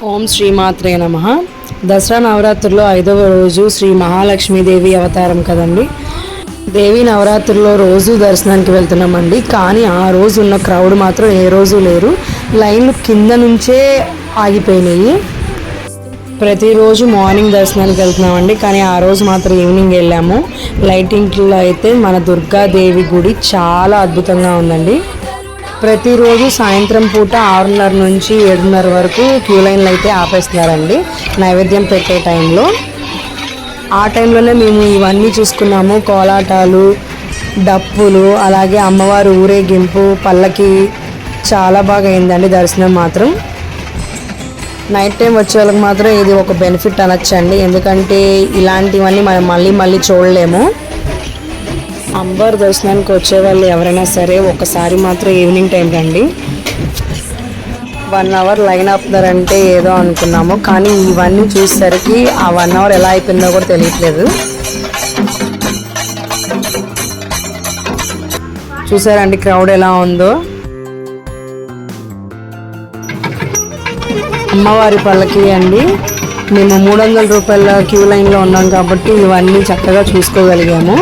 ఓం శ్రీమాత్రే నమః. దసరా నవరాత్రుల్లో 5వ రోజు శ్రీ మహాలక్ష్మీదేవి అవతారం కదండి. దేవి నవరాత్రుల్లో రోజు దర్శనానికి వెళ్తున్నామండి. కానీ ఆ రోజు ఉన్న క్రౌడ్ మాత్రం ఏ రోజు లేరు. లైన్లు కింద నుంచే ఆగిపోయినాయి. ప్రతిరోజు మార్నింగ్ దర్శనానికి వెళ్తున్నామండి, కానీ ఆ రోజు మాత్రం ఈవినింగ్ వెళ్ళాము. లైటింగ్లో అయితే మన దుర్గాదేవి గుడి చాలా అద్భుతంగా ఉందండి. ప్రతిరోజు సాయంత్రం పూట 6:30 నుంచి 7:30 వరకు క్యూ లైన్లు అయితే ఆపేస్తున్నారండి నైవేద్యం పెట్టే టైంలో. ఆ టైంలోనే మేము ఇవన్నీ చూసుకున్నాము. కోలాటాలు, డప్పులు, అలాగే అమ్మవారు ఊరేగింపు, పల్లకి చాలా బాగా అయిందండి దర్శనం మాత్రం. నైట్ టైం వచ్చే వాళ్ళకి మాత్రం ఇది ఒక బెనిఫిట్ అనొచ్చండి, ఎందుకంటే ఇలాంటివన్నీ మనం మళ్ళీ చూడలేము. అంబర్ దర్శనానికి వచ్చే వాళ్ళు ఎవరైనా సరే ఒకసారి మాత్రం ఈవినింగ్ టైం రండి. 1 అవర్ లైన్ ఆపుతారంటే ఏదో అనుకున్నాము, కానీ ఇవన్నీ చూసేసరికి ఆ 1 అవర్ ఎలా అయిపోయిందో కూడా తెలియట్లేదు. చూసారండి క్రౌడ్ ఎలా ఉందో. అమ్మవారి పల్లకి అండి. మేము 300 రూపాయల క్యూ లైన్లో ఉన్నాం కాబట్టి ఇవన్నీ చక్కగా చూసుకోగలిగాము.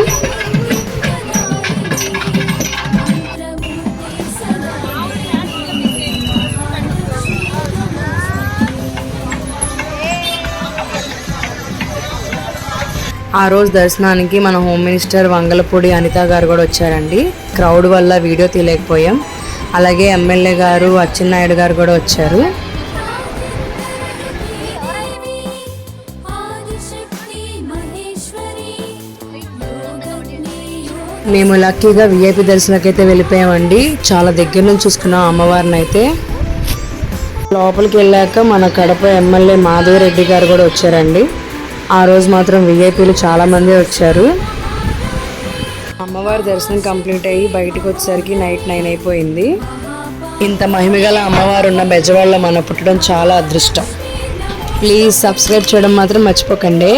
ఆ రోజు దర్శనానికి మన హోమ్ మినిస్టర్ వంగలపూడి అనిత గారు కూడా వచ్చారండి. క్రౌడ్ వల్ల వీడియో తీయలేకపోయాం. అలాగే ఎమ్మెల్యే గారు అచ్చెన్నాయుడు గారు కూడా వచ్చారు. మేము లక్కీగా విఐపి దర్శనకి అయితే వెళ్ళిపోయామండి. చాలా దగ్గర నుంచి చూసుకున్నాం అమ్మవారిని అయితే. లోపలికి వెళ్ళాక మన కడప ఎమ్మెల్యే మాధవిరెడ్డి గారు కూడా వచ్చారండి. ఆ రోజు మాత్రం విఐపీలు చాలామంది వచ్చారు. అమ్మవారి దర్శనం కంప్లీట్ అయ్యి బయటకు వచ్చేసరికి నైట్ 9 అయిపోయింది. ఇంత మహిమగల అమ్మవారు ఉన్న బెజవాడలో మనం పుట్టడం చాలా అదృష్టం. ప్లీజ్ సబ్స్క్రైబ్ చేయడం మాత్రం మర్చిపోకండి.